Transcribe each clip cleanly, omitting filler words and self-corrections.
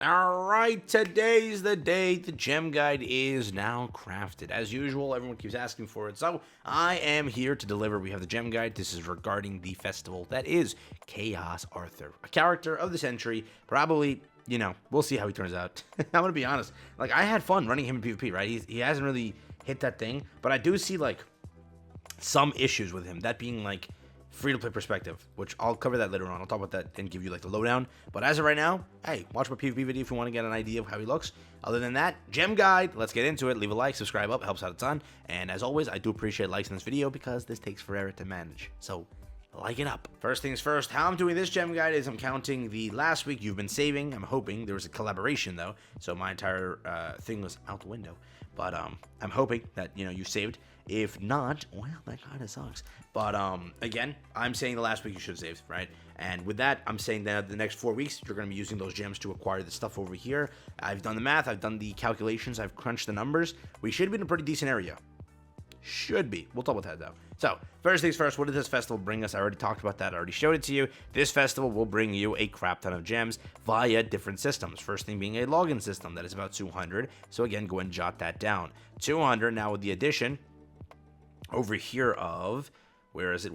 All right, today's the day. The gem guide is now crafted. As usual, everyone keeps asking for it, so I am here to deliver. We have the gem guide. This is regarding the festival that is Chaos Arthur, a character of the century. Probably, we'll see how he turns out. I'm gonna be honest. Like, I had fun running him in PvP, right? He hasn't really hit that thing, but I do see like some issues with him. That being like free-to-play perspective, which I'll cover that later on. I'll talk about that and give you like the lowdown. But as of right now, hey, watch my PvP video if you want to get an idea of how he looks. Other than that, gem guide, let's get into it. Leave a like, subscribe up, helps out a ton. And as always, I do appreciate likes in this video because this takes forever to manage. So like it up. First things first, how I'm doing this gem guide is I'm counting the last week you've been saving. I'm hoping there was a collaboration though, so my entire thing was out the window. But I'm hoping that you saved. If not, well, that kind of sucks. But again, I'm saying the last week you should have saved, right? And with that, I'm saying that the next 4 weeks you're going to be using those gems to acquire the stuff over here. I've done the math, I've done the calculations, I've crunched the numbers. We should be in a pretty decent area. Should be. We'll talk about that though. So, first things first, what did this festival bring us? I already talked about that. I already showed it to you. This festival will bring you a crap ton of gems via different systems. First thing being a login system that is about 200. So again, go and jot that down. 200 now with the addition over here of, where is it?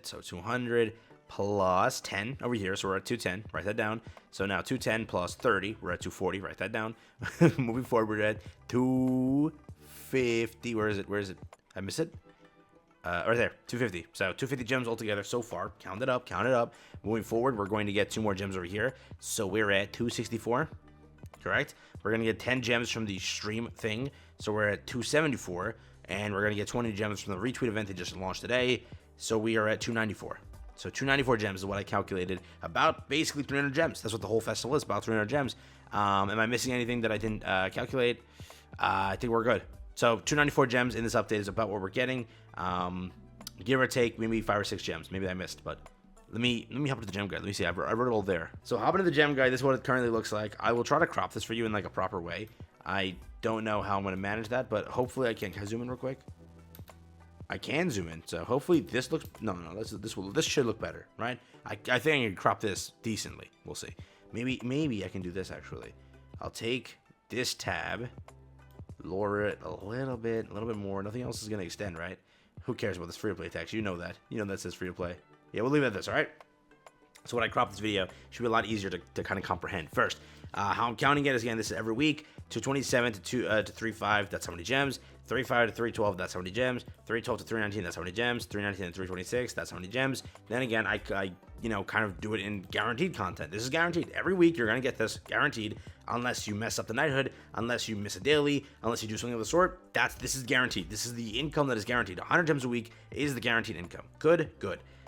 So 200 plus 10 over here. So we're at 210. Write that down. So now 210 plus 30. We're at 240. Write that down. Moving forward, we're at 250. Where is it? I missed it. Right there, 250. So 250 gems altogether so far. Count it up. Moving forward, we're going to get 2 more gems over here. So we're at 264. Correct? We're going to get 10 gems from the stream thing. So we're at 274. And we're going to get 20 gems from the retweet event that just launched today. So we are at 294. So 294 gems is what I calculated. About basically 300 gems. That's what the whole festival is, about 300 gems. Am I missing anything that I didn't calculate? I think we're good. So 294 gems in this update is about what we're getting. Give or take maybe 5 or 6 gems. Maybe I missed, but let me hop into the gem guide. Let me see. I wrote it all there. So hop into the gem guide. This is what it currently looks like. I will try to crop this for you in like a proper way. I don't know how I'm going to manage that, but hopefully I can. Can I zoom in real quick? I can zoom in. So hopefully this looks... No. This should look better, right? I think I can crop this decently. We'll see. Maybe I can do this, actually. I'll take this tab, lower it a little bit more. Nothing else is going to extend, right? Who cares about this free-to-play text? You know that. That says free-to-play. Yeah, we'll leave it at this, all right? So when I crop this video, it should be a lot easier to kind of comprehend. First, how I'm counting it is, again, this is every week. 227 to 35, that's how many gems. 35 to 312, that's how many gems. 312 to 319, that's how many gems. 319 to 326, that's how many gems. Then again, I kind of do it in guaranteed content. This is guaranteed. Every week, you're going to get this guaranteed, unless you mess up the knighthood, unless you miss a daily, unless you do something of the sort. This is guaranteed. This is the income that is guaranteed. 100 gems a week is the guaranteed income. Good.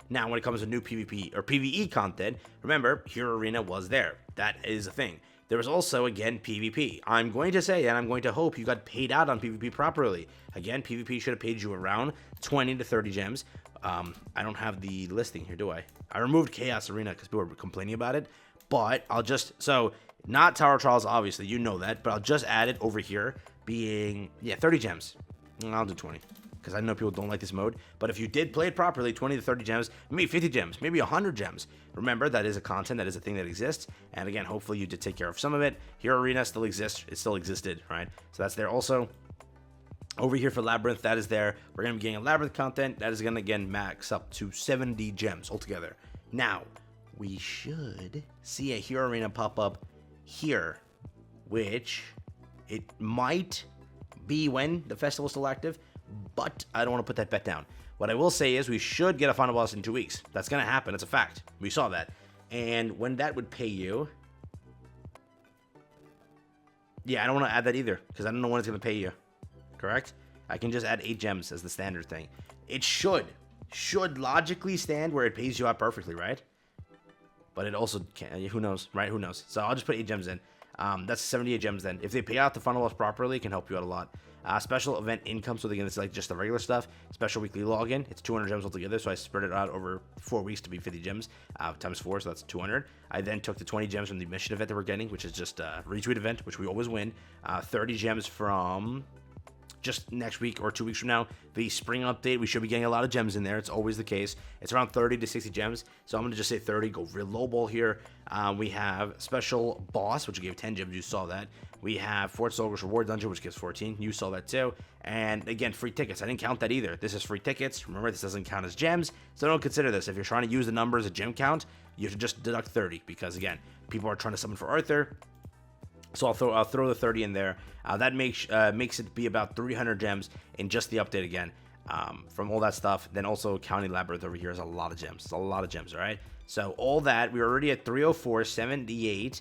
Now, when it comes to new PvP or PvE content, remember, Hero Arena was there. That is a thing. There was also, again, PvP. I'm going to say, and I'm going to hope you got paid out on PvP properly. Again, PvP should have paid you around 20 to 30 gems. I don't have the listing here, do I? I removed Chaos Arena because people were complaining about it. But I'll just, so, not Tower Trials, obviously, you know that. But I'll just add it over here, being, 30 gems. I'll do 20. Because I know people don't like this mode. But if you did play it properly, 20 to 30 gems, maybe 50 gems, maybe 100 gems. Remember, that is a content, that is a thing that exists. And again, hopefully you did take care of some of it. Hero Arena still exists. It still existed, right? So that's there also. Over here for Labyrinth, that is there. We're going to be getting a Labyrinth content. That is going to, again, max up to 70 gems altogether. Now, we should see a Hero Arena pop up here, which it might be when the festival is still active. But I don't want to put that bet down. What I will say is we should get a final boss in 2 weeks. That's going to happen. It's a fact. We saw that. And when that would pay you... Yeah, I don't want to add that either, because I don't know when it's going to pay you. Correct? I can just add 8 gems as the standard thing. It should logically stand where it pays you out perfectly, right? But it also can. Who knows, right? Who knows? So I'll just put 8 gems in. That's 78 gems then. If they pay out the final boss properly, it can help you out a lot. Special event income, so again, it's like just the regular stuff. Special weekly login, it's 200 gems altogether, so I spread it out over 4 weeks to be 50 gems times 4, so that's 200. I then took the 20 gems from the mission event that we're getting, which is just a retweet event, which we always win. 30 gems from just next week or 2 weeks from now, the spring update, we should be getting a lot of gems in there. It's always the case. It's around 30 to 60 gems. So I'm going to just say 30, go real low ball here. We have special boss, which gave 10 gems. You saw that. We have Fort Soldier's Reward Dungeon, which gives 14. You saw that too. And again, free tickets. I didn't count that either. This is free tickets. Remember, this doesn't count as gems. So don't consider this. If you're trying to use the number as a gem count, you have to just deduct 30 because, again, people are trying to summon for Arthur. So I'll throw the 30 in there. That makes it be about 300 gems in just the update again. From all that stuff. Then also County Labyrinth over here is a lot of gems. It's a lot of gems, all right? So all that, we're already at 304.78.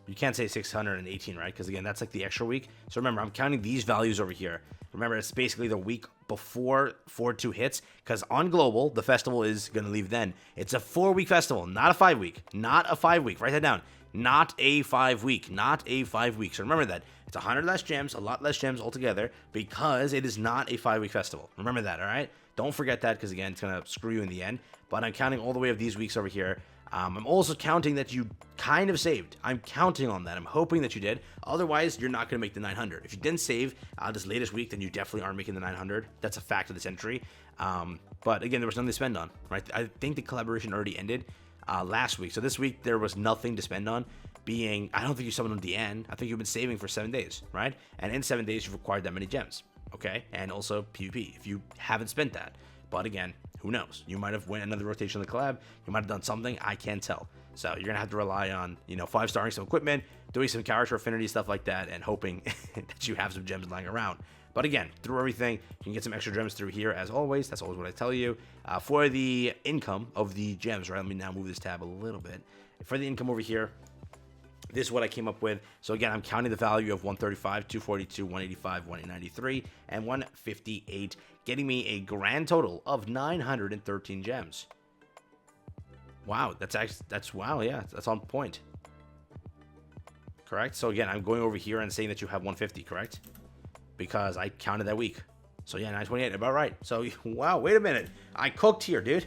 You can't say 618, right? Because again, that's like the extra week. So remember, I'm counting these values over here. Remember, it's basically the week before 4-2 hits. Because on Global, the festival is going to leave then. It's a 4-week festival, not a 5-week. Not a 5-week. Write that down. Not a 5-week. Not a 5-week. So remember that. It's 100 less gems, a lot less gems altogether, because it is not a 5-week festival. Remember that, all right? Don't forget that, because again, it's going to screw you in the end. But I'm counting all the way of these weeks over here. I'm also counting that you kind of saved. I'm counting on that. I'm hoping that you did. Otherwise, you're not going to make the 900. If you didn't save this latest week, then you definitely aren't making the 900. That's a fact of this entry. But again, there was nothing to spend on, right? I think the collaboration already ended last week. So this week, there was nothing to spend on. I don't think you summoned on the end. I think you've been saving for 7 days, right? And in 7 days, you've acquired that many gems, okay? And also PvP, if you haven't spent that. But again, who knows? You might have went another rotation of the collab. You might have done something. I can't tell. So you're going to have to rely on, 5-starring some equipment, doing some character affinity stuff like that, and hoping that you have some gems lying around. But again, through everything, you can get some extra gems through here as always. That's always what I tell you. For the income of the gems, right? Let me now move this tab a little bit. For the income over here, this is what I came up with. So again, I'm counting the value of 135, 242, 185, 193, and 158, getting me a grand total of 913 gems. Wow, that's wow, yeah, that's on point. Correct? So again, I'm going over here and saying that you have 150, correct? Because I counted that week. So yeah, 928, about right. So wow, wait a minute. I cooked here, dude.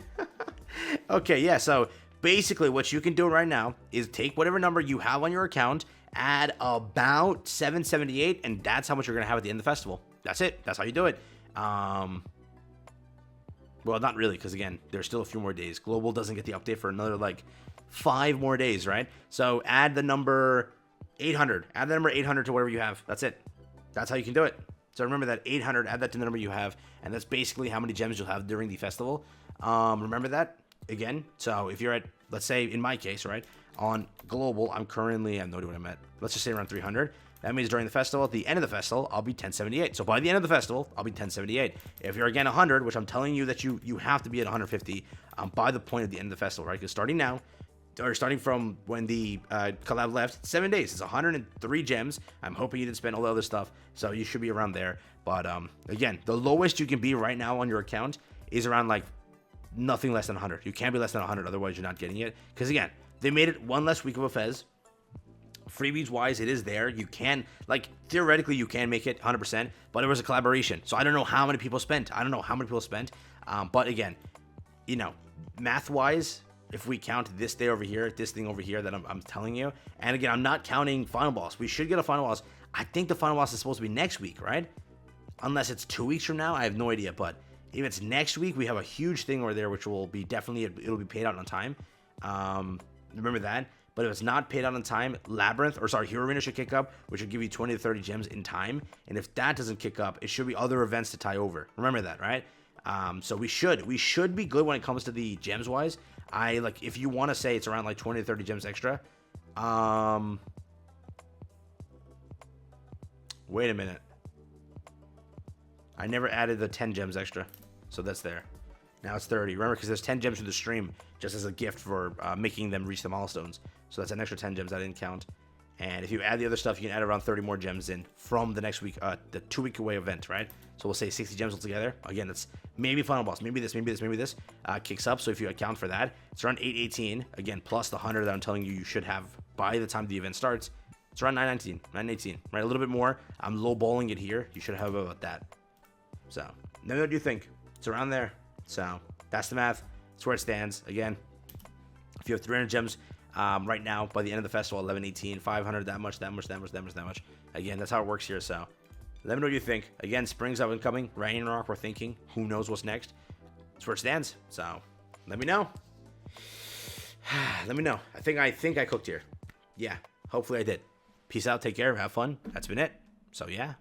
Okay, yeah, so basically, what you can do right now is take whatever number you have on your account, add about 778, and that's how much you're going to have at the end of the festival. That's it. That's how you do it. Well, not really, because again, there's still a few more days. Global doesn't get the update for another, 5 more days, right? So add the number 800. Add the number 800 to whatever you have. That's it. That's how you can do it. So remember that 800, add that to the number you have, and that's basically how many gems you'll have during the festival. Remember that? Again, so if you're at, let's say in my case, right, on Global, I'm currently, I have no idea what I'm at, let's just say around 300. That means during the festival, at the end of the festival, I'll be 1078. So by the end of the festival, I'll be 1078. If you're again 100, which I'm telling you that you have to be at 150 by the point of the end of the festival, right? Because starting now, or starting from when the collab left, 7 days, it's 103 gems. I'm hoping you didn't spend all the other stuff, so you should be around there. But again, the lowest you can be right now on your account is around nothing less than 100. You can't be less than 100, otherwise you're not getting it. Because again, they made it one less week of a fez. Freebies wise, it is there. You can, theoretically, you can make it 100%, but it was a collaboration. So I don't know how many people spent. But again, math wise, if we count this day over here, this thing over here that I'm telling you, and again, I'm not counting final boss. We should get a final boss. I think the final boss is supposed to be next week, right? Unless it's 2 weeks from now, I have no idea, but if it's next week, we have a huge thing over there, which will be it'll be paid out on time. Remember that. But if it's not paid out on time, Hero Arena should kick up, which will give you 20 to 30 gems in time. And if that doesn't kick up, it should be other events to tie over. Remember that, right? So we should be good when it comes to the gems wise. If you want to say it's around 20 to 30 gems extra. Wait a minute. I never added the 10 gems extra. So that's there. Now it's 30. Remember, because there's 10 gems for the stream just as a gift for making them reach the milestones. So that's an extra 10 gems I didn't count. And if you add the other stuff, you can add around 30 more gems in from the next week, the 2 week away event, right? So we'll say 60 gems altogether. Again, that's maybe final boss, maybe this kicks up. So if you account for that, it's around 818. Again, plus the 100 that I'm telling you should have by the time the event starts. It's around 918, right? A little bit more. I'm lowballing it here. You should have about that. So, now what do you think? It's around there. So, that's the math. That's where it stands. Again, if you have 300 gems Right now, by the end of the festival, 1118, 500, that much. Again, that's how it works here. So let me know what you think. Again, spring's up and coming. Ragnarok, we're thinking. Who knows what's next? That's where it stands. So let me know. Let me know. I think I cooked here. Yeah, hopefully I did. Peace out. Take care. Have fun. That's been it. So yeah.